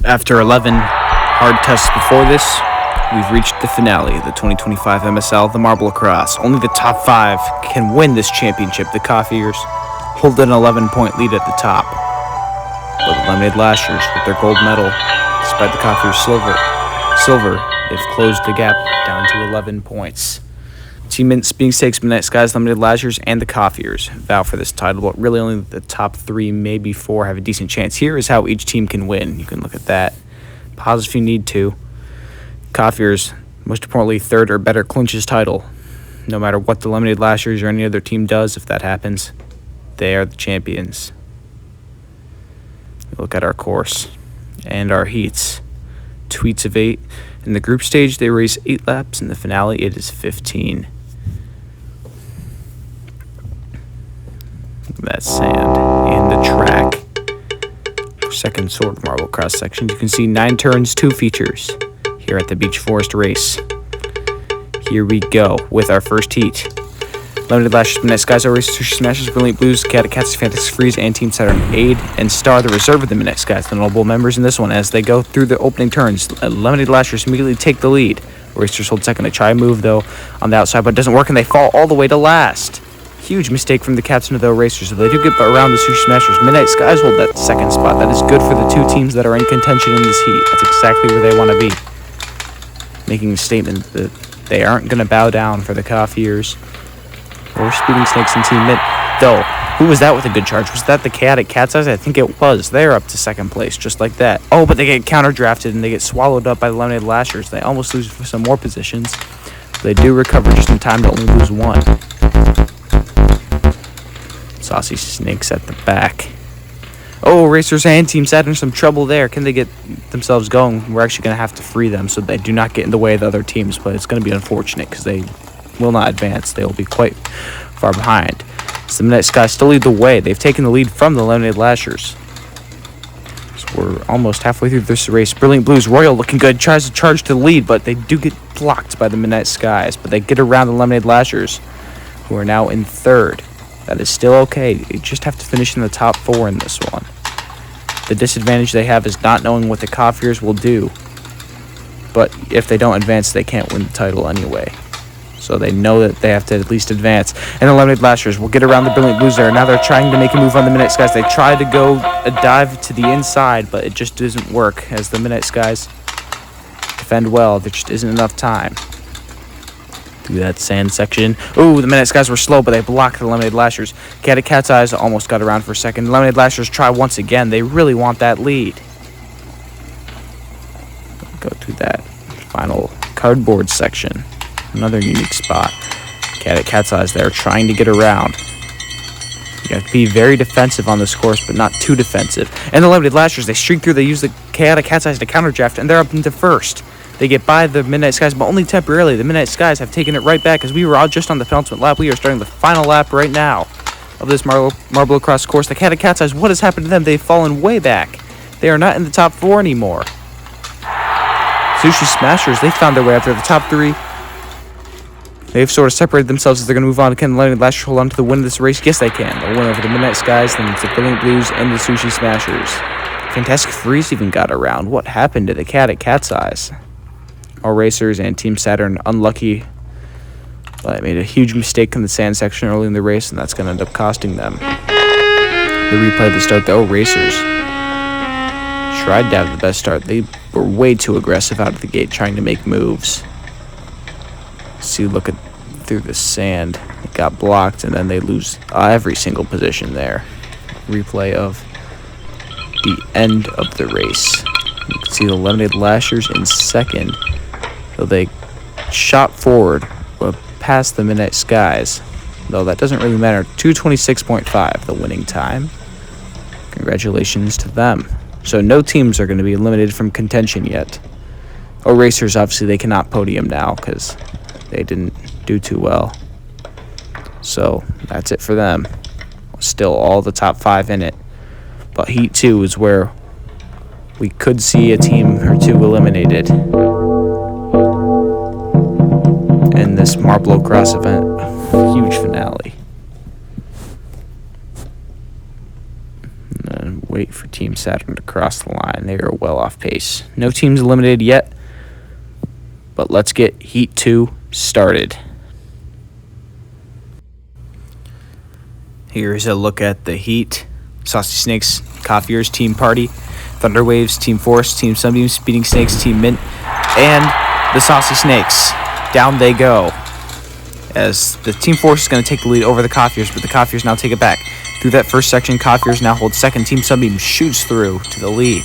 After 11 hard tests before this, we've reached the finale of the 2025 MSL, the Marblocross. Only the top 5 can win this championship. The Coffeers hold an 11-point lead at the top. But the Lemonade Lashers, with their gold medal, despite the Coffeers' silver, they've closed the gap down to 11 points. Team Speeding Stakes, Midnight Skies, Lemonade Lashers, and the Coffeers vow for this title, but really only the top 3, maybe 4, have a decent chance. Here is how each team can win. You can look at that. Pause if you need to. Coffeers, most importantly, third or better clinches title. No matter what the Lemonade Lashers or any other team does, if that happens, they are the champions. Look at our course and our heats. Tweets of 8. In the group stage, they race 8 laps. In the finale, it is 15. That sand and the track. Second sort of Marblocross section. You can see 9 turns, 2 features here at the Beach Forest race. Here we go with our first heat. Lemonade Lashers, Midnight Skies, Race, Sushi Smashers, Brilliant Blues, Cats, Fantastic Freeze, and Team Saturn Aid and Star, the reserve of the Midnight Skies, the notable members in this one as they go through the opening turns. Lemonade Lashers immediately take the lead. Racers hold second. They try a move, though, on the outside, but it doesn't work, and they fall all the way to last. Huge mistake from the Cats into the Racers, so they do get around the Sushi Smashers. Midnight Skies hold that second spot. That is good for the 2 teams that are in contention in this heat. That's exactly where they want to be. Making a statement that they aren't going to bow down for the Coffeers or Speeding Snakes and Team Mid. Though, who was that with a good charge? Was that the Cat at Cat's Eyes? I think it was. They're up to second place, just like that. Oh, but they get counter-drafted and they get swallowed up by the Lemonade Lashers. They almost lose for some more positions. They do recover just in time to only lose 1. Saucy Snakes at the back. Oh, Racers and Team Saturn, some trouble there. Can they get themselves going? We're actually going to have to free them so they do not get in the way of the other teams, but it's going to be unfortunate because they will not advance. They will be quite far behind. So the Midnight Skies still lead the way. They've taken the lead from the Lemonade Lashers. So we're almost halfway through this race. Brilliant Blues, Royal looking good, tries to charge to the lead, but they do get blocked by the Midnight Skies. But they get around the Lemonade Lashers, who are now in third. That is still okay. You just have to finish in the top 4 in this one. The disadvantage they have is not knowing what the Coffeers will do. But if they don't advance, they can't win the title anyway. So they know that they have to at least advance. And the Lemonade Lashers will get around the Brilliant Blues there. Now they're trying to make a move on the Midnight Skies. They try to go a dive to the inside, but it just doesn't work as the Midnight Skies defend well. There just isn't enough time through that sand section. Ooh, the Midnight Skies were slow, but they blocked the Lemonade Lashers. Cat's Eyes almost got around for a second. Lemonade Lashers try once again. They really want that lead. Go to that final cardboard section. Another unique spot. Cat's Eyes there trying to get around. You have to be very defensive on this course, but not too defensive. And the Lemonade Lashers, they streak through. They use the Cat's Eyes to counter draft, and they're up into first. They get by the Midnight Skies, but only temporarily. The Midnight Skies have taken it right back as we were all just on the penultimate lap. We are starting the final lap right now of this Marblocross course. The Cat's Eyes, what has happened to them? They've fallen way back. They are not in the top 4 anymore. Sushi Smashers, they found their way up there. The top 3, they've sort of separated themselves as they're going to move on. Can the Lemonade Lashers hold on to the win of this race? Yes, they can. They'll win over the Midnight Skies, then it's the Brilliant Blues, and the Sushi Smashers. Fantastic Freeze even got around. What happened to the Cat at Cat's Eyes? Our Racers and Team Saturn unlucky, but made a huge mistake in the sand section early in the race, and that's going to end up costing them. The replay of the start, the Racers tried to have the best start. They were way too aggressive out of the gate trying to make moves. See, look at through the sand. It got blocked, and then they lose every single position there. Replay of the end of the race. You can see the Lemonade Lashers in second. So they shot forward past the Midnight Skies. Though that doesn't really matter. 2:26.5, the winning time. Congratulations to them. So no teams are going to be eliminated from contention yet. Racers, obviously, they cannot podium now because they didn't do too well. So that's it for them. Still all the top 5 in it. But Heat 2 is where we could see a team or 2 eliminated in this Marblocross event. Huge finale. And wait for Team Saturn to cross the line. They are well off pace. No teams eliminated yet, but let's get Heat 2 started. Here's a look at the Heat. Saucy Snakes, Coffeers, Team Party, Thunderwaves, Team Force, Team Sunbeam, Speeding Snakes, Team Mint, and the Saucy Snakes. Down they go. As the Team Force is going to take the lead over the Coffeers, but the Coffeers now take it back. Through that first section, Coffeers now hold second. Team Sunbeam shoots through to the lead.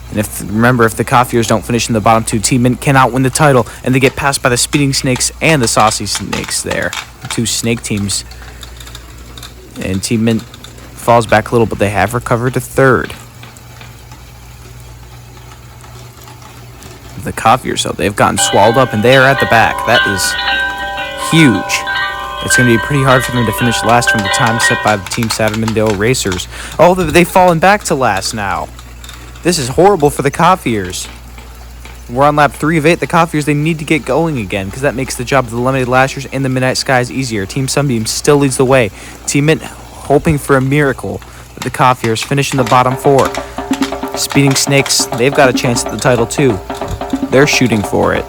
And if the Coffeers don't finish in the bottom two, Team Mint cannot win the title, and they get passed by the Speeding Snakes and the Saucy Snakes there. Two snake teams. And Team Mint falls back a little, but they have recovered to third. The Coffeers, though, they've gotten swallowed up, and they are at the back. That is huge. It's going to be pretty hard for them to finish last from the time set by the Team Saturn and Dale Racers. Oh, they've fallen back to last now. This is horrible for the Coffeers. We're on lap 3 of 8. The Coffeers, they need to get going again, because that makes the job of the Lemonade Lashers and the Midnight Skies easier. Team Sunbeam still leads the way. Team Mint hoping for a miracle, but the Coffeers finish in the bottom 4. Speeding Snakes, they've got a chance at the title too. They're shooting for it.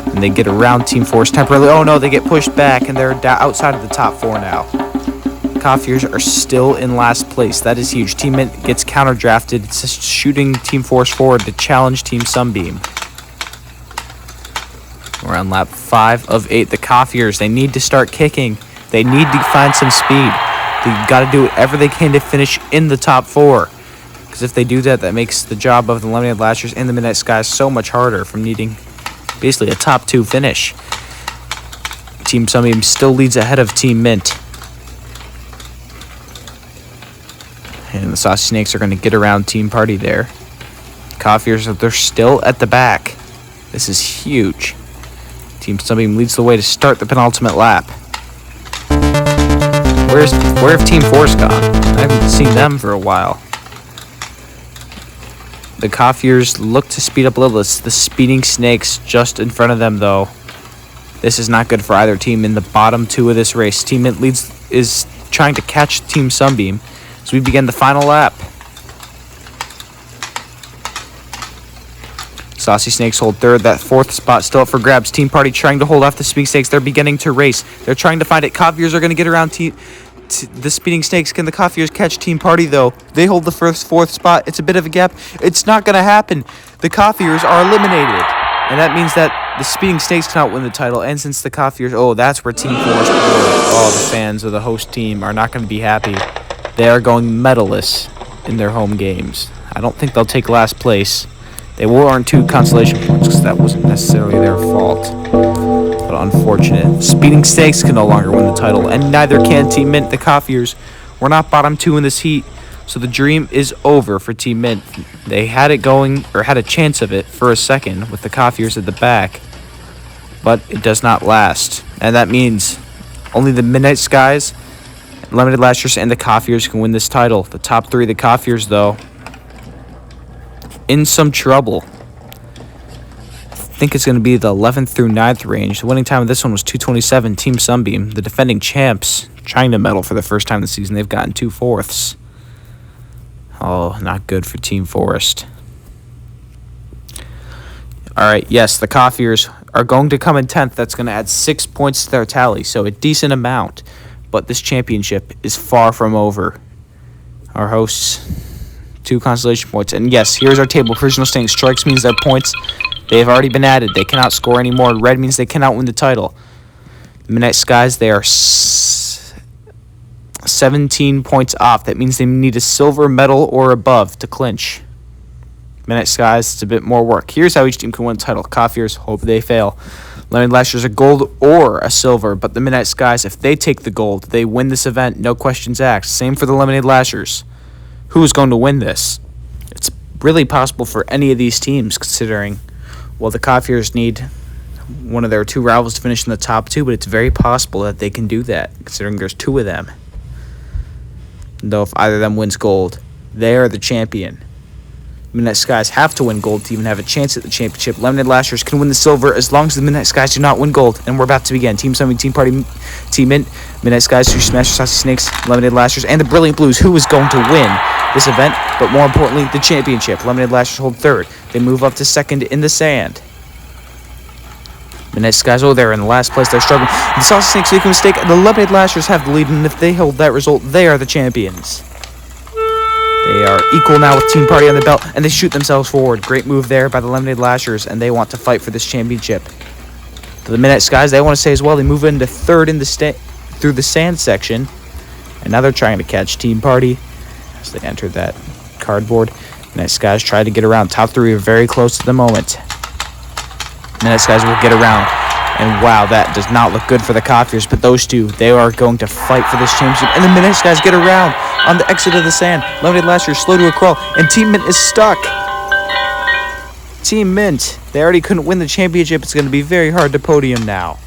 And they get around Team Force temporarily. Oh no, they get pushed back, and they're outside of the top 4 now. Coffeers are still in last place. That is huge. Team Mint gets counter-drafted. It's just shooting Team Force forward to challenge Team Sunbeam. We're on lap 5 of 8. The Coffeers, they need to start kicking. They need to find some speed. They've got to do whatever they can to finish in the top 4. Because if they do that, that makes the job of the Lemonade Lashers and the Midnight Skies so much harder from needing basically a top 2 finish. Team Sunbeam still leads ahead of Team Mint. And the Saucy Snakes are going to get around Team Party there. Coffeers, they're still at the back. This is huge. Team Sunbeam leads the way to start the penultimate lap. Where have Team Force gone? I haven't seen them for a while. The Coffeers look to speed up a little. It's the Speeding Snakes just in front of them, though. This is not good for either team in the bottom 2 of this race. Team Mint is trying to catch Team Sunbeam as we begin the final lap. Saucy Snakes hold third. That 4th spot still up for grabs. Team Party trying to hold off the Speeding Snakes. They're beginning to race. They're trying to find it. Coffeers are going to get around the Speeding Snakes. Can the Coffeers catch Team Party, though? They hold the 4th spot. It's a bit of a gap. It's not going to happen. The Coffeers are eliminated. And that means that the Speeding Snakes cannot win the title. And since the Coffeers... Oh, that's where Team Force... Oh, the fans of the host team are not going to be happy. They are going medalless in their home games. I don't think they'll take last place. They will earn 2 consolation points because that wasn't necessarily their fault. But unfortunate. Speeding Snakes can no longer win the title, and neither can Team Mint. The Coffeers were not bottom 2 in this heat, so the dream is over for Team Mint. They had it going, or had a chance of it for a second with the Coffeers at the back, but it does not last. And that means only the Midnight Skies, Lemonade Lashers, and the Coffeers can win this title. The top 3, the Coffeers, though, in some trouble. I think it's going to be the 11th through 9th range. The winning time of this one was 2:27. Team Sunbeam, the defending champs, trying to medal for the first time this season. They've gotten 2 4ths. Oh, not good for Team Forest. All right, yes, the Coffeers are going to come in 10th. That's going to add 6 points to their tally, so a decent amount. But this championship is far from over. Our hosts... 2 consolation points. And yes, here's our table. Provisional standing. Strikes means their points, they have already been added. They cannot score anymore. Red means they cannot win the title. The Midnight Skies, they are 17 points off. That means they need a silver medal or above to clinch. Midnight Skies, it's a bit more work. Here's how each team can win the title. Coffeers, hope they fail. Lemonade Lashers, a gold or a silver. But the Midnight Skies, if they take the gold, they win this event. No questions asked. Same for the Lemonade Lashers. Who is going to win this? It's really possible for any of these teams, considering, well, the Coffeers need one of their 2 rivals to finish in the top 2, but it's very possible that they can do that, considering there's 2 of them. Though if either of them wins gold, they are the champion. Midnight Skies have to win gold to even have a chance at the championship. Lemonade Lashers can win the silver as long as the Midnight Skies do not win gold. And we're about to begin. Team Sunbeam, Team Party, Team Mint, Midnight Skies, who smash Saucy Snakes, Lemonade Lashers, and the Brilliant Blues, who is going to win this event, but more importantly, the championship. Lemonade Lashers hold third. They move up to second in the sand. Midnight Skies, they're in the last place. They're struggling. The Saucy Snakes make a mistake. The Lemonade Lashers have the lead, and if they hold that result, they are the champions. They are equal now with Team Party on the belt, and they shoot themselves forward. Great move there by the Lemonade Lashers, and they want to fight for this championship. To the Midnight Skies, they want to say as well. They move into third in the through the sand section, and now they're trying to catch Team Party as they enter that cardboard. Midnight Skies try to get around. Top three are very close to the moment. Midnight Skies will get around. And wow, that does not look good for the Coffeers, but those two, they are going to fight for this championship. And the Midnight Skies get around on the exit of the sand. Lemonade Lashers slow to a crawl, and Team Mint is stuck. Team Mint, they already couldn't win the championship. It's going to be very hard to podium now.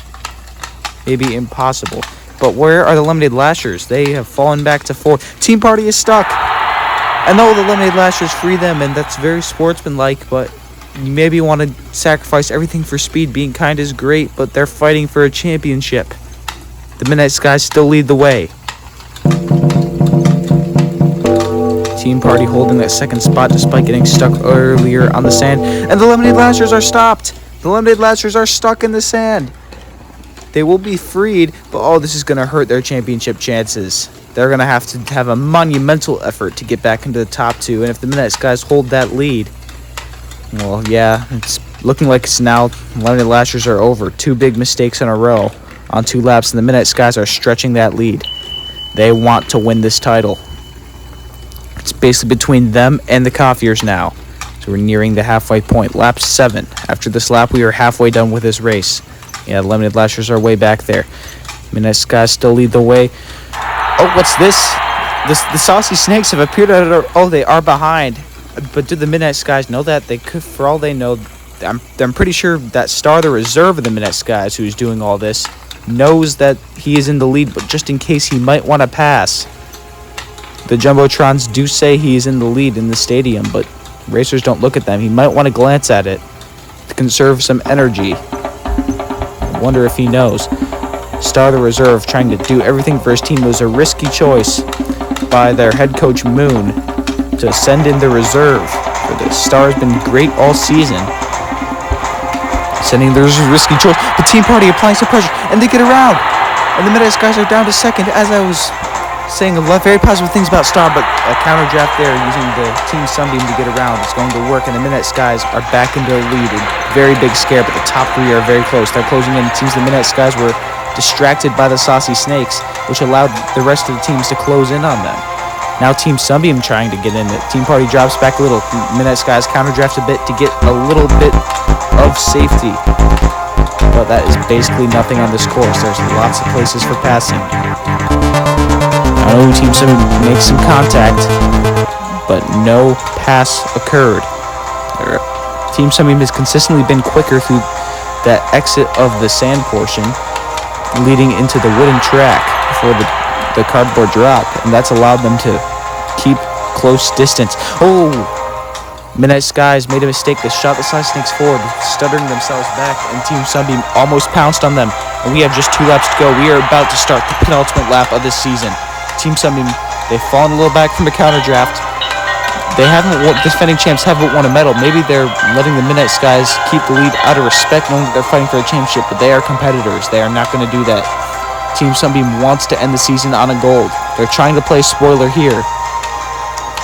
Maybe impossible. But where are the Lemonade Lashers? They have fallen back to fourth. Team Party is stuck. I know the Lemonade Lashers free them, and that's very sportsmanlike, but you maybe want to sacrifice everything for speed. Being kind is great, but they're fighting for a championship. The Midnight Skies still lead the way. Team Party holding that second spot despite getting stuck earlier on the sand. And the Lemonade Lashers are stopped. The Lemonade Lashers are stuck in the sand. They will be freed, but this is going to hurt their championship chances. They're going to have a monumental effort to get back into the top two. And if the Midnight Skies hold that lead, well, yeah, it's looking like it's now. Lemonade Lashers are over. Two big mistakes in a row on 2 laps, and the Midnight Skies are stretching that lead. They want to win this title. It's basically between them and the Coffeers now. So we're nearing the halfway point. Lap 7. After this lap, we are halfway done with this race. Yeah, the Lemonade Lashers are way back there. Midnight Skies still lead the way. Oh, what's this? The Saucy Snakes have appeared at they are behind. But do the Midnight Skies know that? They could, for all they know, I'm pretty sure that Star, the reserve of the Midnight Skies, who's doing all this, knows that he is in the lead, but just in case he might want to pass. The Jumbotrons do say he is in the lead in the stadium, but racers don't look at them. He might want to glance at it to conserve some energy. I wonder if he knows. Star, the reserve, trying to do everything for his team. It was a risky choice by their head coach, Moon, to send in the reserve. For the Star has been great all season. Sending the risky choice. The Team Party applying some pressure, and they get around. And the Midnight Skies are down to second, as I was saying a lot very positive things about Star, but a counter draft there using the Team Sunbeam to get around is going to work, and the Midnight Skies are back into the lead. A very big scare, but the top 3 are very close. They're closing in. It seems the Midnight Skies were distracted by the Saucy Snakes, which allowed the rest of the teams to close in on them. Now Team Sunbeam trying to get in it. Team Party drops back a little. Midnight Skies counter drafts a bit to get a little bit of safety. But that is basically nothing on this course. There's lots of places for passing. I know Team Sunbeam makes some contact, but no pass occurred. Team Sunbeam has consistently been quicker through that exit of the sand portion, leading into the wooden track before the cardboard drop, and that's allowed them to keep close distance. Midnight Skies made a mistake. They shot the Saucy Snakes forward, stuttering themselves back, and Team Sunbeam almost pounced on them. And we have just 2 laps to go. We are about to start the penultimate lap of this season. Team Sunbeam, they've fallen a little back from the counter draft. The defending champs haven't won a medal. Maybe they're letting the Midnight Skies keep the lead out of respect, knowing that they're fighting for a championship, but they are competitors. They are not going to do that. Team Sunbeam wants to end the season on a gold. They're trying to play spoiler here.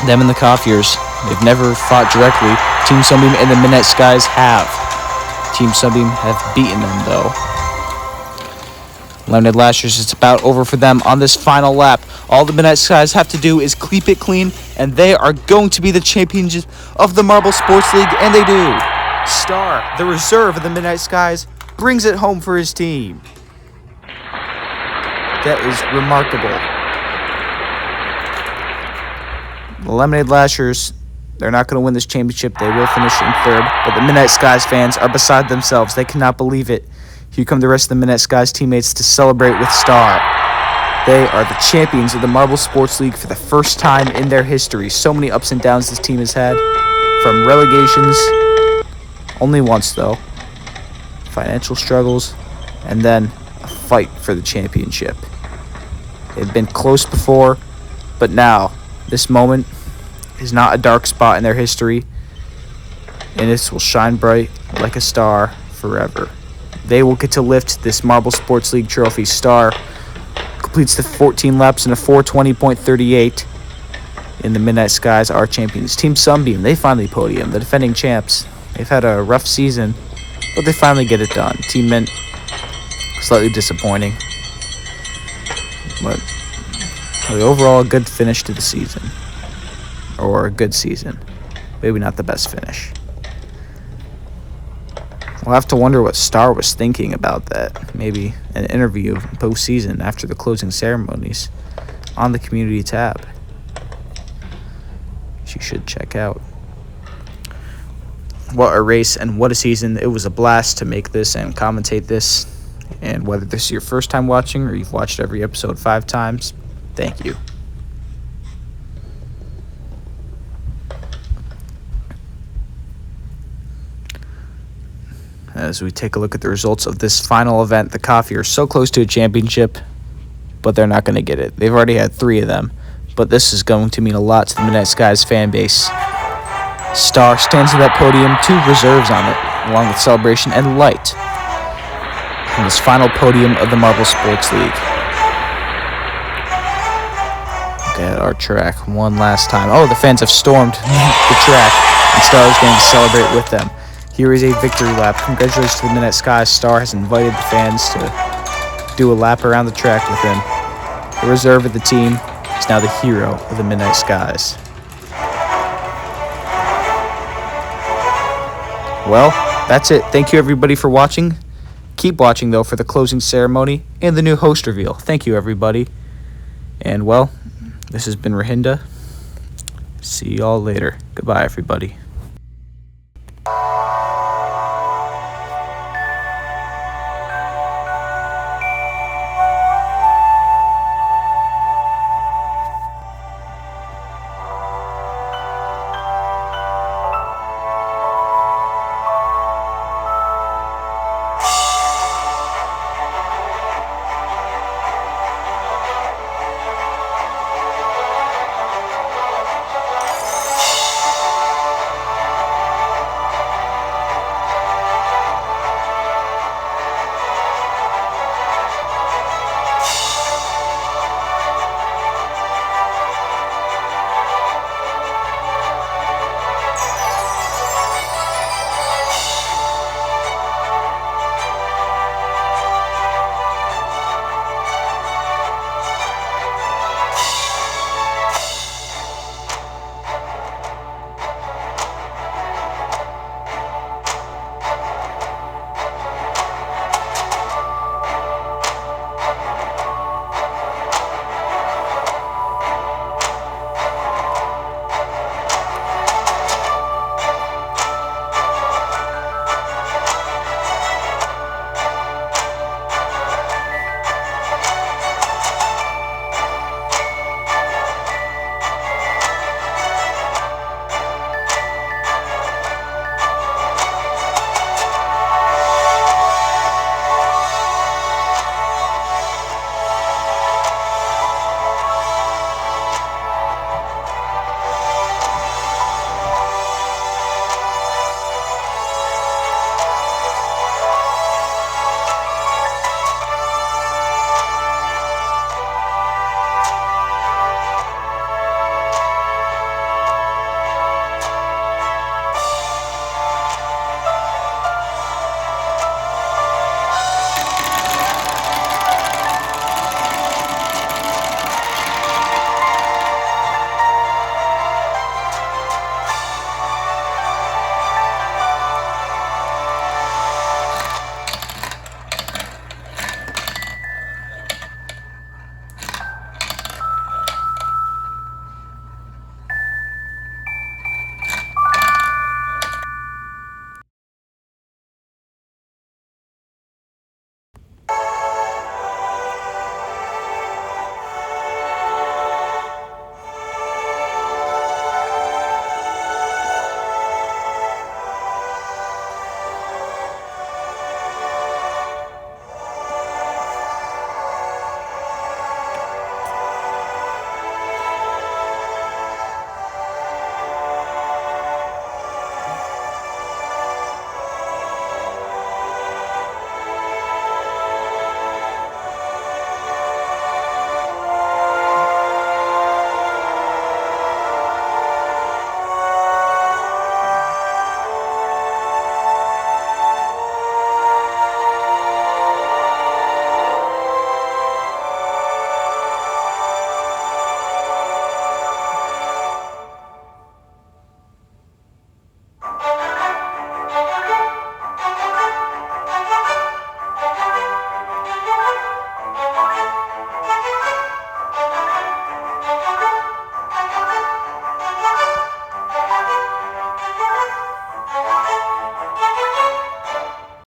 Them and the Coffeers, they've never fought directly. Team Sunbeam and the Midnight Skies have. Team Sunbeam have beaten them, though. Lemonade Lashers, it's about over for them on this final lap. All the Midnight Skies have to do is keep it clean, and they are going to be the champions of the Marble Sports League, and they do. Star, the reserve of the Midnight Skies, brings it home for his team. That is remarkable. The Lemonade Lashers, they're not going to win this championship. They will finish in third, but the Midnight Skies fans are beside themselves. They cannot believe it. Here come the rest of the Midnight Skies teammates to celebrate with Star. They are the champions of the Marble Sports League for the first time in their history. So many ups and downs this team has had. from relegations. Only once, though. Financial struggles, and then a fight for the championship. They've been close before, but now, this moment is not a dark spot in their history, and this will shine bright like a star forever. They will get to lift this Marble Sports League trophy. Star completes the 14 laps in a 4:20.38. In the Midnight Skies are champions. Team Sunbeam, they finally podium. The defending champs, they've had a rough season, but they finally get it done. Team Mint, slightly disappointing, but overall a good finish to the season. Or a good season. Maybe not the best finish. We'll have to wonder what Star was thinking about that. Maybe an interview postseason after the closing ceremonies on the community tab. You should check out. What a race and what a season. It was a blast to make this and commentate this. And whether this is your first time watching or you've watched every episode 5 times, thank you. As we take a look at the results of this final event, the Coffee are so close to a championship, but they're not going to get it. They've already had 3 of them, but this is going to mean a lot to the Midnight Skies fan base. Star stands at that podium, 2 reserves on it, along with Celebration and Light, in this final podium of the Marble Sports League. Look at our track one last time. Oh, the fans have stormed the track, and Star is going to celebrate with them. Here is a victory lap. Congratulations to the Midnight Skies. Star has invited the fans to do a lap around the track with him. The reserve of the team is now the hero of the Midnight Skies. Well, that's it. Thank you, everybody, for watching. Keep watching, though, for the closing ceremony and the new host reveal. Thank you, everybody. And, well, this has been Rahinda. See y'all later. Goodbye, everybody.